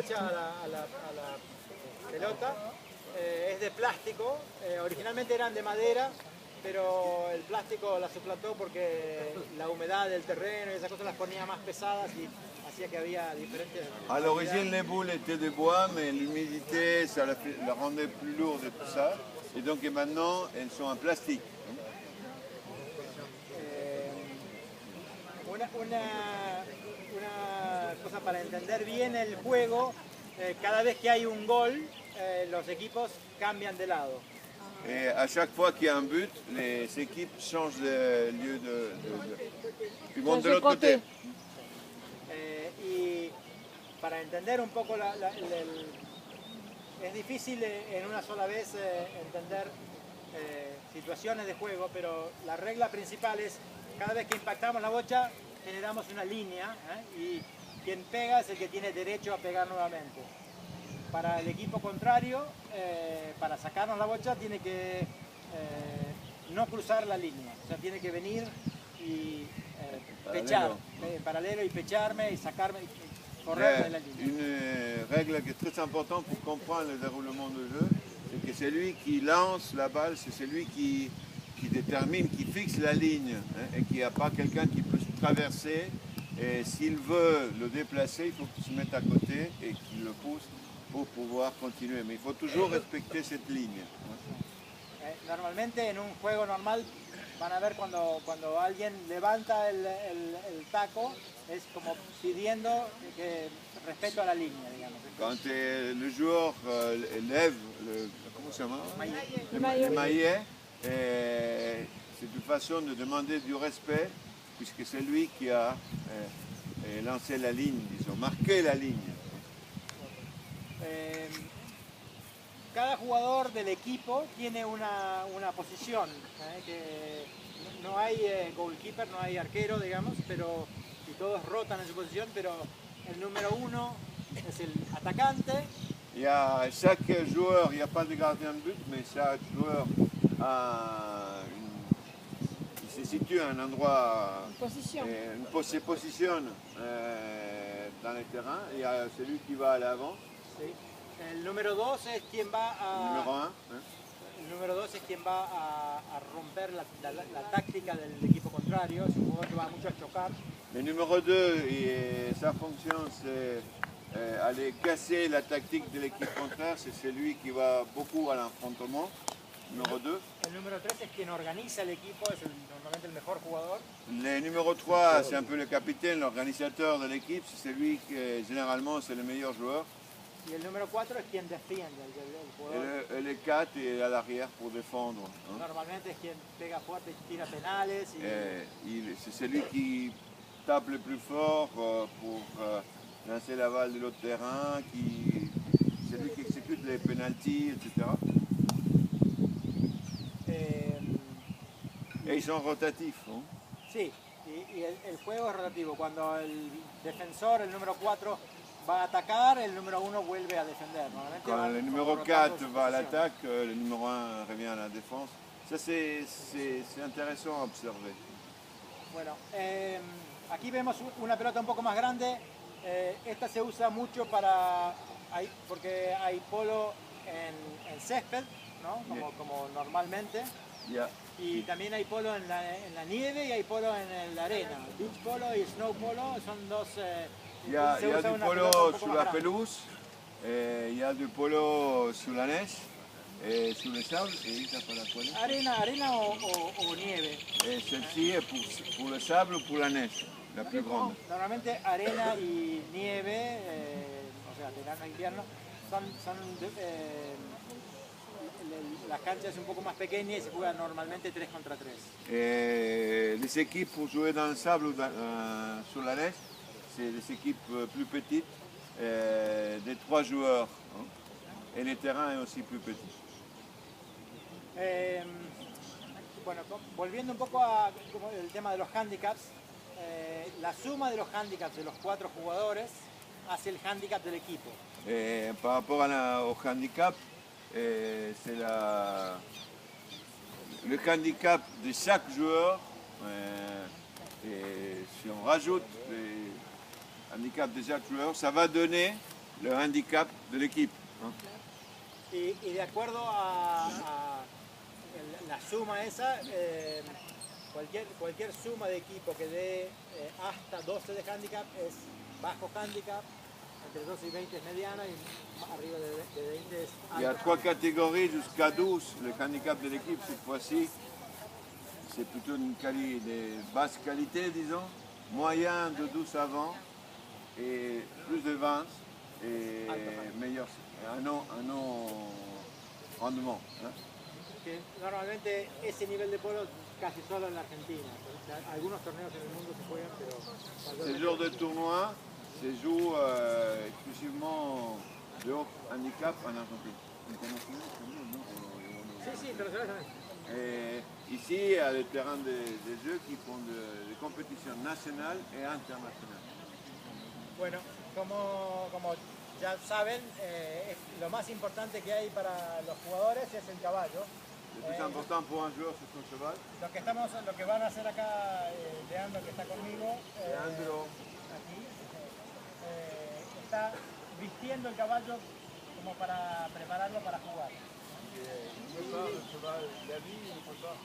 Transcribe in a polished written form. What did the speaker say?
la pelota es de plástico, originalmente eran de madera, pero el plástico la suplantó porque la humedad del terreno y esas cosas las ponía más pesadas y hacía que había diferentes... À l'origine, les boules étaient de bois, mais l'humidité, ça la rendait plus lourde et tout ça. Et donc et maintenant, elles sont en plastique. Una cosa para entender bien el juego, cada vez que hay un gol, los equipos cambian de lado. Et à chaque fois qu'il y a un but, les équipes changent de lieu ils vont de l'autre côté. Y para entender un poco es difícil en una sola vez entender situaciones de juego, pero la regla principal es cada vez que impactamos la bocha generamos una línea y quien pega es el que tiene derecho a pegar nuevamente. Para el equipo contrario, para sacarnos la bocha tiene que no cruzar la línea, o sea, tiene que venir y pechar, paralelo y pecharme y sacarme, y correr de la línea. Une règle qui est très importante pour comprendre le déroulement du jeu, c'est que c'est lui qui lance la balle, c'est celui qui détermine, qui fixe la ligne, et qu'il n'y a pas quelqu'un qui peut traverser. Et s'il veut le déplacer, il faut qu'il se mette à côté et qu'il le pousse pour pouvoir continuer. Mais il faut toujours respecter cette ligne. Normalmente en un juego normal van a ver cuando alguien levanta el taco, es como pidiendo que respeto a la línea, digamos. Quand le joueur lève comment ça le maillet, c'est une façon de demander du respect, puisque c'est lui qui a lancé la ligne, disons, marqué la ligne. Cada jugador del equipo tiene una posición, que no hay goalkeeper, no hay arquero, digamos, y todos rotan en su posición, pero el número 1 es el atacante. Il y a chaque joueur, il n'y a pas de gardien de but, mais chaque joueur il se situe à un endroit, se positionne dans le terrain, et il y a celui qui va à l'avant. Sí. El número 2 es quien va a... El número 2 es quien va a romper la táctica del equipo contrario, es un jugador que va mucho a chocar. Le numéro 2, sa fonction c'est aller casser la tactique de l'équipe contraire, c'est celui qui va beaucoup à l'affrontement. Numéro 2. El número 3 es quien organiza el equipo, es normalmente el mejor jugador. Le numéro 3, c'est un peu le capitaine, l'organisateur de l'équipe, c'est celui qui généralement c'est le meilleur joueur. Y el número 4 es quien defiende, el jugador. Et le 4 est à l'arrière pour défendre. Normalmente es quien pega fuerte, tira penales. C'est celui qui tape le plus fort pour lancer la balle de l'autre terrain, c'est lui qui exécute les pénaltys, etc. Et ils sont rotatifs. ¿No? Sí, y el juego es rotativo. Cuando el defensor, el número 4, va a atacar, el número 1 vuelve a defender. Quand le numéro 4 va à l'attaque, le numéro 1 revient à la défense. Ça, c'est intéressant à observer. Bueno, aquí vemos una pelota un poco más grande. Esta se usa mucho porque hay polo en césped, ¿no? Como normalmente. Yeah. Y también hay polo en la nieve y hay polo en la arena. Beach polo y snow polo son dos... Il y a du polo sur la pelouse, il y a du polo sur la neige, et sur le sable, et ça pour la poêle. Arena o nieve. Et celle-ci est pour le sable ou pour la neige, la plus grande. Normalmente arena y nieve, o sea, verano e invierno, las canchas un poco más pequeñas y se juegan normalmente 3 contra 3. Les équipes pour jouer dans le sable ou sur la neige, c'est des équipes plus petites, de 3 joueurs, hein, et le terrain est aussi plus petit. Bueno, volviendo un poco al tema de los handicaps, la suma de los handicaps de los 4 jugadores hace el handicap del equipo. Par rapport au handicap, c'est le handicap de chaque joueur, et si on rajoute les handicap de chaque joueur, ça va donner le handicap de l'équipe. Hein. Y de acuerdo a la suma esa, cualquier suma de equipo que dé hasta 12 de handicap es bajo handicap, entre 12 y 20 es mediana y arriba de 20 es alta. Il y a 3 catégories jusqu'à 12. Le handicap de l'équipe cette fois-ci, c'est plutôt une de basse qualité, disons, moyen de 12 avant et plus de 20 et meilleur, un non rendement. Hein. Que normalmente ese nivel de polo casi solo en la Argentina. Algunos torneos en el mundo se juegan, pero... Ces jours de tournoi se jouent exclusivement de haut handicap en Argentine. Sí, sí, internacional también. Ici, il y a des terrains de jeux qui font des compétitions nationales et internationales. Bueno, como ya saben, lo más importante que hay para los jugadores es el caballo. Le plus important pour un joueur, c'est son cheval. Lo que van a hacer acá, Leandro, que está conmigo, Leandro. aquí, está vistiendo el caballo como para prepararlo para jugar. Il ne peut pas, le cheval, David, il ne peut pas.